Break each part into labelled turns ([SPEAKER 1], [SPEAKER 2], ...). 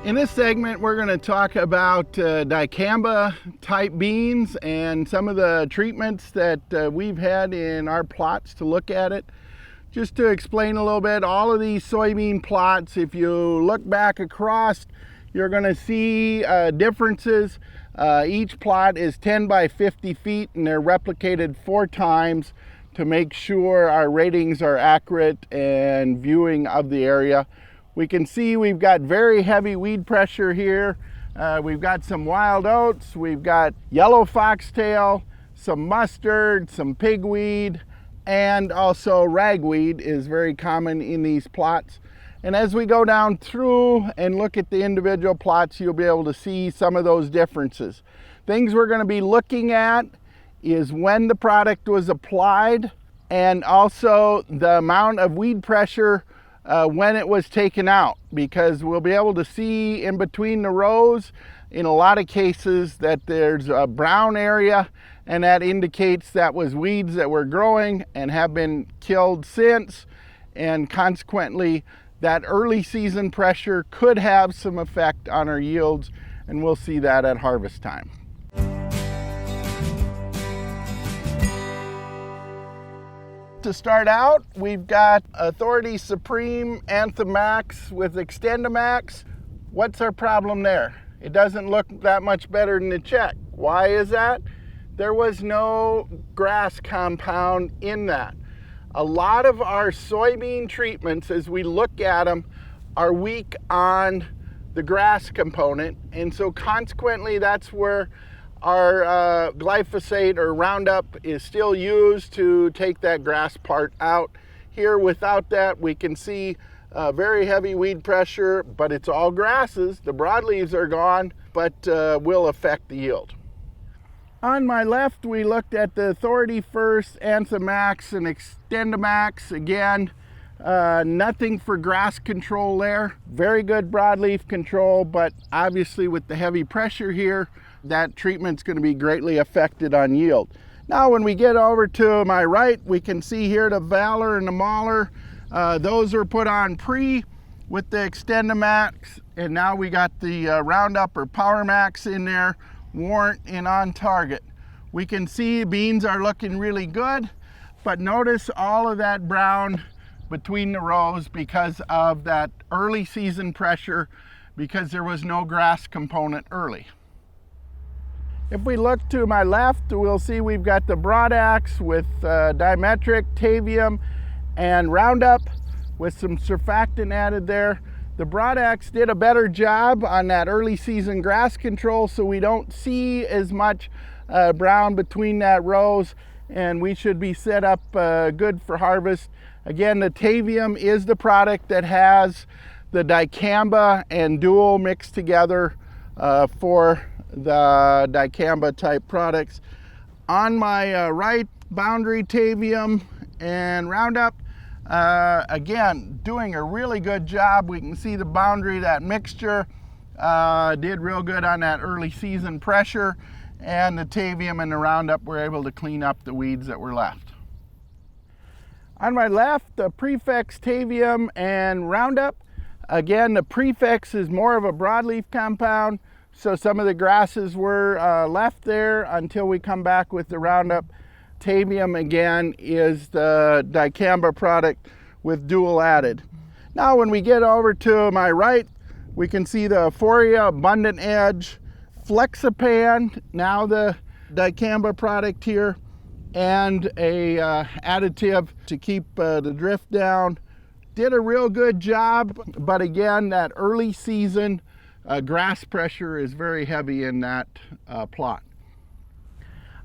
[SPEAKER 1] In this segment, we're going to talk about dicamba type beans and some of the treatments that we've had in our plots to look at it. Just to explain a little bit, all of these soybean plots, if you look back across, you're going to see differences. Each plot is 10 by 50 feet and they're replicated 4 times to make sure our ratings are accurate and viewing of the area. We can see we've got very heavy weed pressure here. We've got some wild oats, we've got yellow foxtail, some mustard, some pigweed, and also ragweed is very common in these plots. And as we go down through and look at the individual plots, you'll be able to see some of those differences. Things we're going to be looking at is when the product was applied and also the amount of weed pressure when it was taken out, because we'll be able to see in between the rows in a lot of cases that there's a brown area, and that indicates that was weeds that were growing and have been killed since, and consequently that early season pressure could have some effect on our yields, and we'll see that at harvest time. To start out, we've got Authority Supreme Anthem Max with XtendiMax. What's our problem there? It doesn't look that much better than the check. Why is that? There was no grass compound in that. A lot of our soybean treatments, as we look at them, are weak on the grass component, and so consequently that's where our glyphosate or Roundup is still used to take that grass part out. Here, without that, we can see very heavy weed pressure, but it's all grasses. The broadleaves are gone, but will affect the yield. On my left, we looked at the Authority First, Anthem Max, and XtendiMax. Again, nothing for grass control there. Very good broadleaf control, but obviously with the heavy pressure here, that treatment's going to be greatly affected on yield. Now when we get over to my right, we can see here the Valor and the Mauler. Those were put on pre with the XtendiMax, and now we got the Roundup or Power Max in there, Warrant and On Target. We can see beans are looking really good, but notice all of that brown between the rows because of that early season pressure, because there was no grass component early. If we look to my left, we'll see we've got the Broad Axe with dimetric, Tavium, and Roundup with some surfactant added there. The Broad Axe did a better job on that early season grass control, so we don't see as much brown between that rows, and we should be set up good for harvest. Again, the Tavium is the product that has the dicamba and dual mixed together for the dicamba type products. On my right, Boundary, Tavium, and Roundup. Again, doing a really good job. We can see the Boundary, that mixture did real good on that early season pressure, and the Tavium and the Roundup were able to clean up the weeds that were left. On my left, the Prefix, Tavium, and Roundup. Again, the Prefix is more of a broadleaf compound, so some of the grasses were left there until we come back with the Roundup. Tavium, again, is the dicamba product with dual added. Now when we get over to my right, we can see the Euphoria, Abundant Edge, Flexipan, now the dicamba product here, and a additive to keep the drift down. Did a real good job, but again, that early season grass pressure is very heavy in that plot.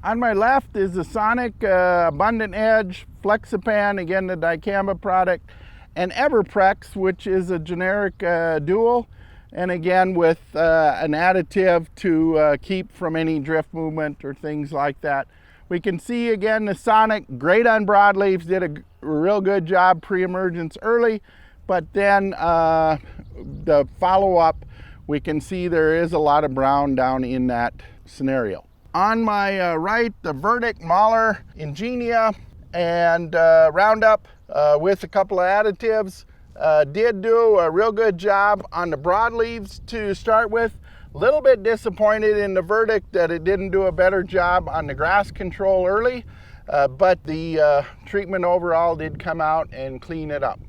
[SPEAKER 1] On my left is the Sonic, Abundant Edge, Flexipan, again the dicamba product, and Everprex, which is a generic dual, and again with an additive to keep from any drift movement or things like that. We can see again the Sonic, great on broadleaves, did a real good job pre-emergence early, but then the follow-up, we can see there is a lot of brown down in that scenario. On my right, the Verdict, Mauler, Ingenia, and Roundup with a couple of additives. Did do a real good job on the broadleaves to start with. A little bit disappointed in the verdict that it didn't do a better job on the grass control early, but the treatment overall did come out and clean it up.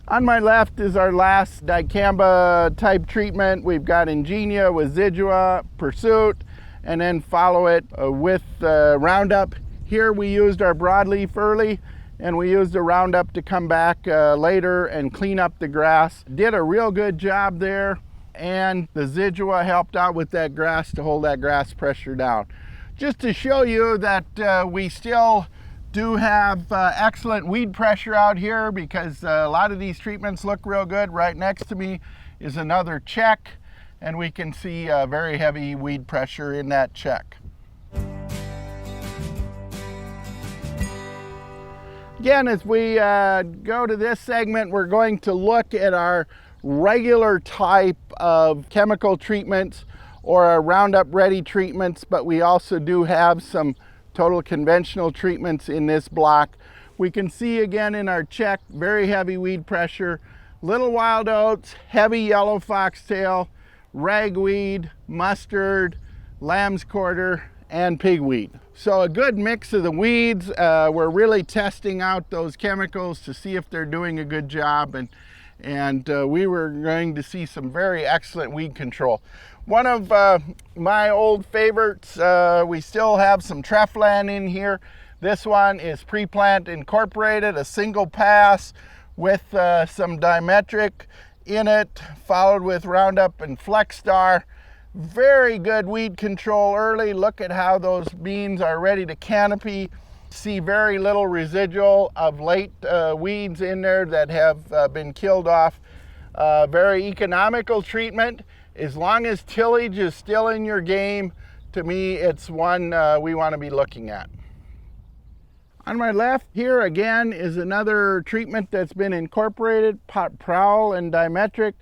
[SPEAKER 1] On my left is our last dicamba type treatment. We've got Ingenia with Zidua, Pursuit, and then follow it with Roundup. Here we used our broadleaf early, and we used the Roundup to come back later and clean up the grass. Did a real good job there, and the Zidua helped out with that grass to hold that grass pressure down. Just to show you that we still do have excellent weed pressure out here, because a lot of these treatments look real good. Right next to me is another check, and we can see very heavy weed pressure in that check. Again, as we go to this segment, we're going to look at our regular type of chemical treatments or our Roundup Ready treatments, but we also do have some total conventional treatments in this block. We can see again in our check, very heavy weed pressure, little wild oats, heavy yellow foxtail, ragweed, mustard, lamb's quarter, and pigweed. So a good mix of the weeds. We're really testing out those chemicals to see if they're doing a good job, and we were going to see some very excellent weed control. One of my old favorites, we still have some Treflan in here. This one is Pre-Plant Incorporated, a single pass with some dimetric in it, followed with Roundup and Flexstar. Very good weed control early. Look at how those beans are ready to canopy. See very little residual of late weeds in there that have been killed off. Very economical treatment. As long as tillage is still in your game, to me, it's one we want to be looking at. On my left here again is another treatment that's been incorporated, Prowl and Dimetric,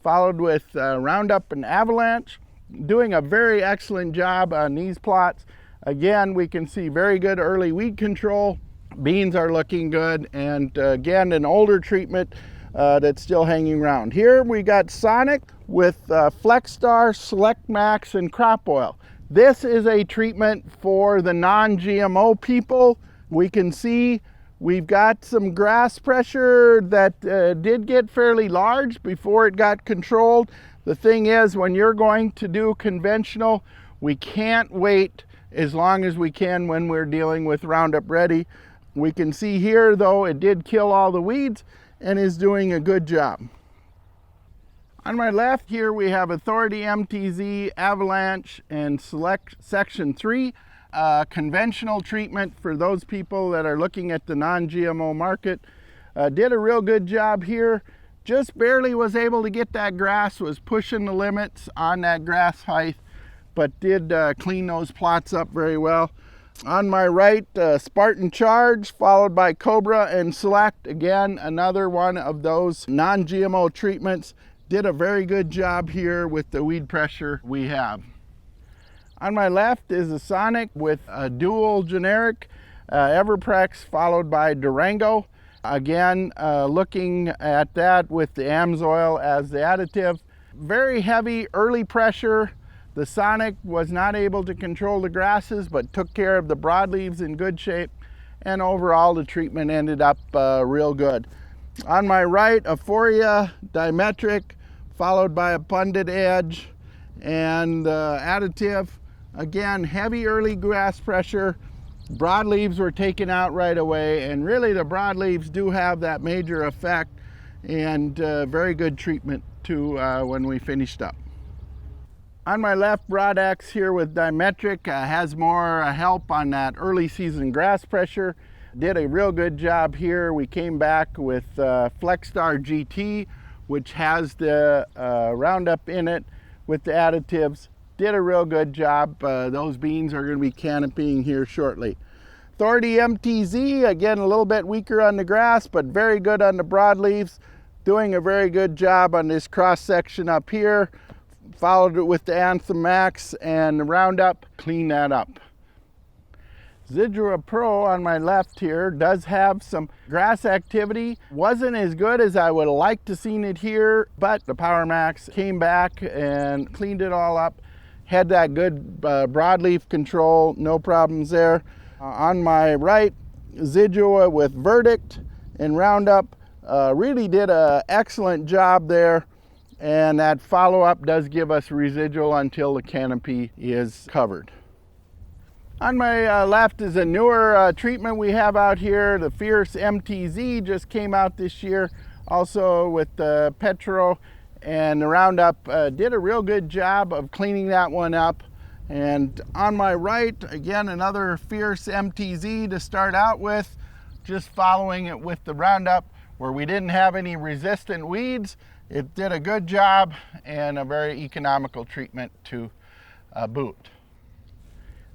[SPEAKER 1] followed with Roundup and Avalanche. Doing a very excellent job on these plots. Again, we can see very good early weed control. Beans are looking good, and again, an older treatment that's still hanging around. Here we got Sonic with Flexstar, Select Max, and Crop Oil. This is a treatment for the non-GMO people. We can see we've got some grass pressure that did get fairly large before it got controlled. The thing is, when you're going to do conventional, we can't wait as long as we can when we're dealing with Roundup Ready. We can see here, though, it did kill all the weeds and is doing a good job. On my left here, we have Authority MTZ, Avalanche, and Select Section 3. Conventional treatment for those people that are looking at the non-GMO market. Did a real good job here. Just barely was able to get that grass, was pushing the limits on that grass height, but did clean those plots up very well. On my right, Spartan Charge, followed by Cobra and Select. Again, another one of those non-GMO treatments. Did a very good job here with the weed pressure we have. On my left is a Sonic with a dual generic, Everprex, followed by Durango. Again, looking at that with the Amsoil as the additive. Very heavy early pressure. The Sonic was not able to control the grasses, but took care of the broadleaves in good shape. And overall, the treatment ended up real good. On my right, Euphoria, Dimetric, followed by Abundant Edge and additive. Again, heavy early grass pressure. Broadleaves were taken out right away, and really the broadleaves do have that major effect, and very good treatment too when we finished up. On my left, Broad-X here with Dimetric has more help on that early season grass pressure. Did a real good job here. We came back with Flexstar GT, which has the Roundup in it with the additives. Did a real good job. Those beans are going to be canopying here shortly. Authority MTZ, again a little bit weaker on the grass, but very good on the broadleaves. Doing a very good job on this cross section up here. Followed it with the Anthem Max and the Roundup. Clean that up. Zidua Pro on my left here does have some grass activity. Wasn't as good as I would have liked to seen it here, but the Power Max came back and cleaned it all up. Had that good broadleaf control, no problems there. On my right, Zidua with Verdict and Roundup really did an excellent job there. And that follow-up does give us residual until the canopy is covered. On my left is a newer treatment we have out here. The Fierce MTZ just came out this year, also with the Petro, and the Roundup did a real good job of cleaning that one up. And on my right, again, another Fierce MTZ to start out with, just following it with the Roundup where we didn't have any resistant weeds. It did a good job and a very economical treatment to boot.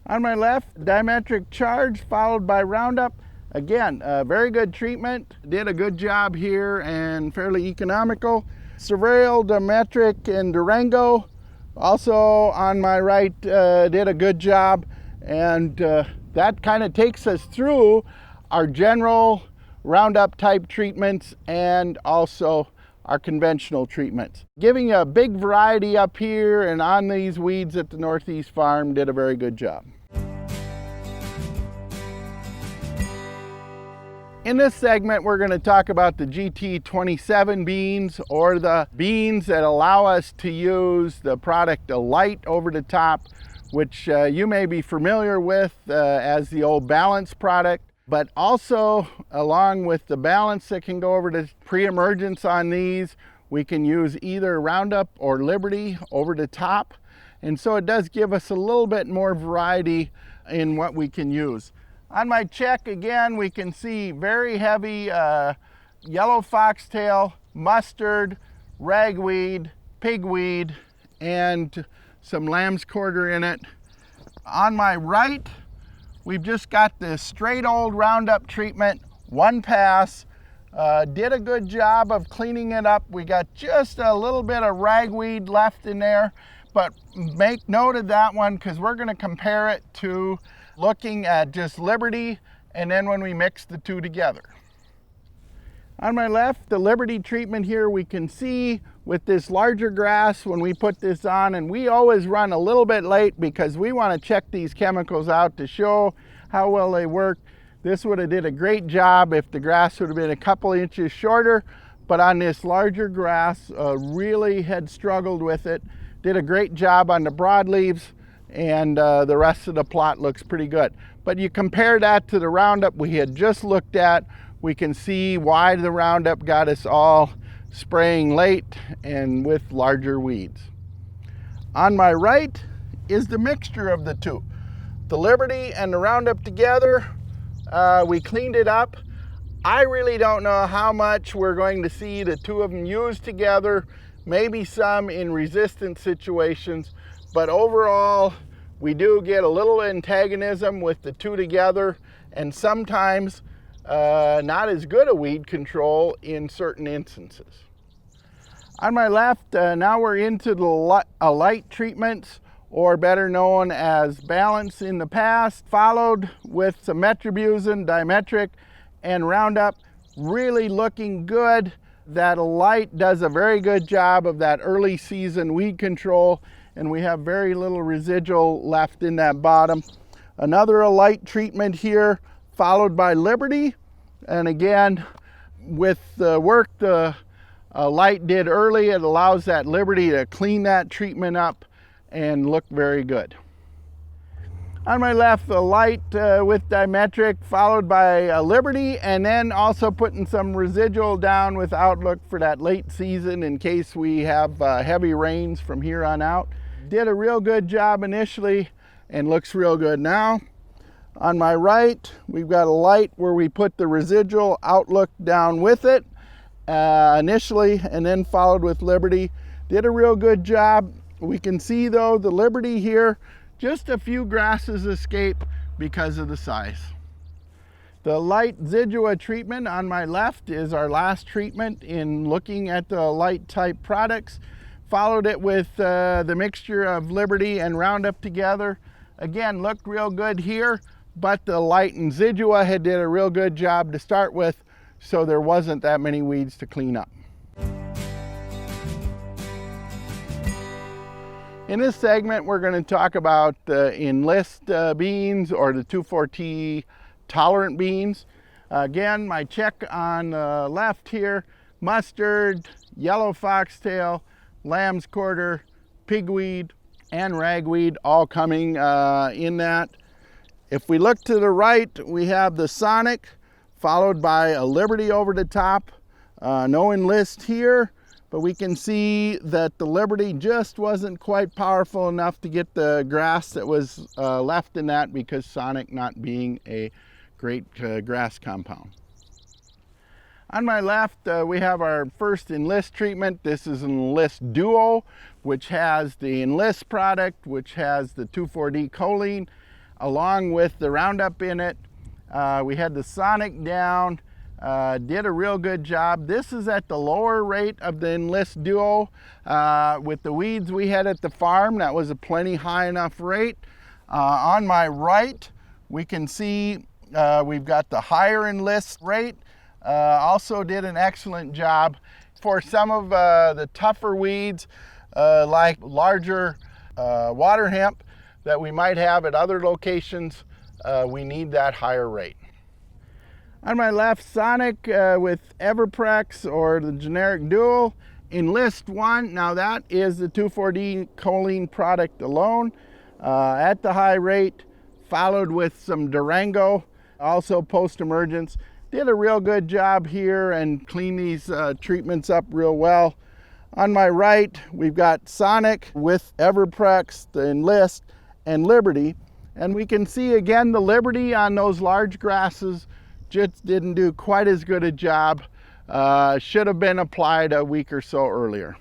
[SPEAKER 1] On my left, Dimetric Charge followed by Roundup. Again, a very good treatment. Did a good job here and fairly economical. Surveil, Dimetric, and Durango also on my right did a good job. And that kind of takes us through our general Roundup type treatments and also our conventional treatments. Giving a big variety up here and on these weeds at the Northeast Farm did a very good job. In this segment, we're going to talk about the GT27 beans, or the beans that allow us to use the product Light over the top, which you may be familiar with as the old Balance product, but also along with the Balance that can go over to pre-emergence on these, we can use either Roundup or Liberty over the top. And so it does give us a little bit more variety in what we can use. On my check, again, we can see very heavy yellow foxtail, mustard, ragweed, pigweed, and some lamb's quarter in it. On my right, we've just got this straight old Roundup treatment, one pass. Did a good job of cleaning it up. We got just a little bit of ragweed left in there, but make note of that one because we're going to compare it to looking at just Liberty, and then when we mix the two together. On my left, the Liberty treatment here, we can see with this larger grass when we put this on, and we always run a little bit late because we want to check these chemicals out to show how well they work. This would have did a great job if the grass would have been a couple inches shorter, but on this larger grass, really had struggled with it. Did a great job on the broadleaves, and the rest of the plot looks pretty good. But you compare that to the Roundup we had just looked at, we can see why the Roundup got us all spraying late and with larger weeds. On my right is the mixture of the two. The Liberty and the Roundup together, we cleaned it up. I really don't know how much we're going to see the two of them used together, maybe some in resistant situations, but overall, we do get a little antagonism with the two together, and sometimes not as good a weed control in certain instances. On my left, now we're into the Light treatments, or better known as Balance in the past, followed with some Metribuzin, Dimetric, and Roundup. Really looking good. That Light does a very good job of that early season weed control, and we have very little residual left in that bottom. Another Light treatment here, followed by Liberty. And again, with the work the Light did early, it allows that Liberty to clean that treatment up and look very good. On my left, the Light with Dimetric, followed by Liberty, and then also putting some residual down with outlook for that late season in case we have heavy rains from here on out. Did a real good job initially and looks real good now. On my right, we've got a Light where we put the residual outlook down with it initially, and then followed with Liberty. Did a real good job. We can see though the Liberty here, just a few grasses escape because of the size. The Light Zidua treatment on my left is our last treatment in looking at the Light type products. Followed it with the mixture of Liberty and Roundup together. Again, looked real good here. but the light Insidua had did a real good job to start with, so there wasn't that many weeds to clean up. In this segment, we're going to talk about the Enlist beans, or the 2,4-T tolerant beans. Again, my check on the left here: mustard, yellow foxtail, lamb's quarter, pigweed, and ragweed, all coming in that. If we look to the right, we have the Sonic, followed by a Liberty over the top. No Enlist here, but we can see that the Liberty just wasn't quite powerful enough to get the grass that was left in that, because Sonic not being a great grass compound. On my left, we have our first Enlist treatment. This is an Enlist Duo, which has the Enlist product, which has the 2,4-D choline, along with the Roundup in it. We had the Sonic down, did a real good job. This is at the lower rate of the Enlist Duo. With the weeds we had at the farm, that was a plenty high enough rate. On my right, we can see we've got the higher Enlist rate. Also did an excellent job. For some of the tougher weeds, like larger water hemp that we might have at other locations, we need that higher rate. On my left, Sonic with Everprex, or the generic dual. Enlist 1, now that is the 2,4-D choline product alone, at the high rate, followed with some Durango, also post-emergence. Did a real good job here and clean these treatments up real well. On my right, we've got Sonic with Everprex, the Enlist, and Liberty. And we can see again the Liberty on those large grasses just didn't do quite as good a job. Should have been applied a week or so earlier.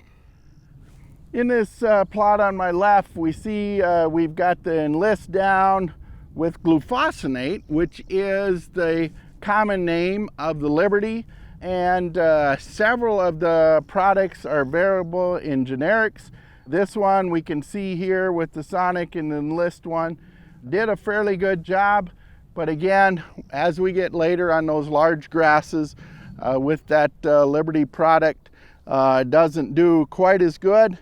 [SPEAKER 1] In this plot on my left, we see we've got the Enlist down with glufosinate, which is the common name of the Liberty, and several of the products are variable in generics. This one we can see here with the Sonic and the Enlist one did a fairly good job, but again, as we get later on those large grasses with that Liberty product, it doesn't do quite as good.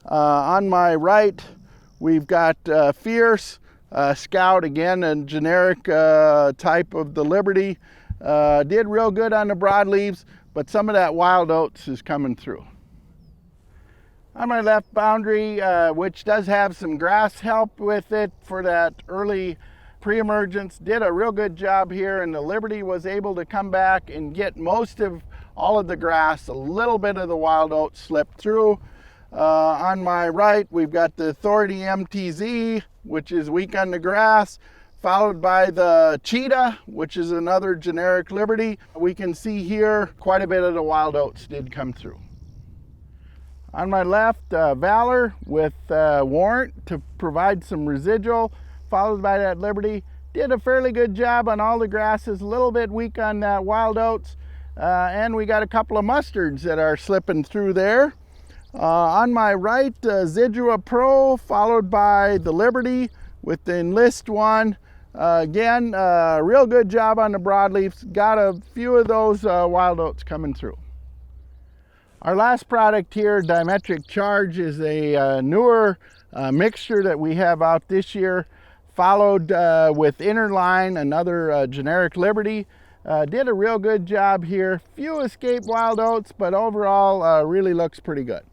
[SPEAKER 1] On my right, we've got Fierce, Scout, again a generic type of the Liberty. Did real good on the broadleaves, but some of that wild oats is coming through. On my left boundary, which does have some grass help with it for that early pre-emergence, did a real good job here, and the Liberty was able to come back and get most of all of the grass. A little bit of the wild oat slipped through. On my right, we've got the Authority MTZ, which is weak on the grass, followed by the Cheetah, which is another generic Liberty. We can see here quite a bit of the wild oats did come through. On my left, Valor with Warrant to provide some residual, followed by that Liberty. Did a fairly good job on all the grasses, a little bit weak on wild oats, and we got a couple of mustards that are slipping through there. On my right, Zidua Pro, followed by the Liberty with the Enlist one. Again, real good job on the broadleaves. Got a few of those wild oats coming through. Our last product here, Dimetric Charge, is a newer mixture that we have out this year, followed with Interline, another generic Liberty. Did a real good job here. Few escape wild oats, but overall really looks pretty good.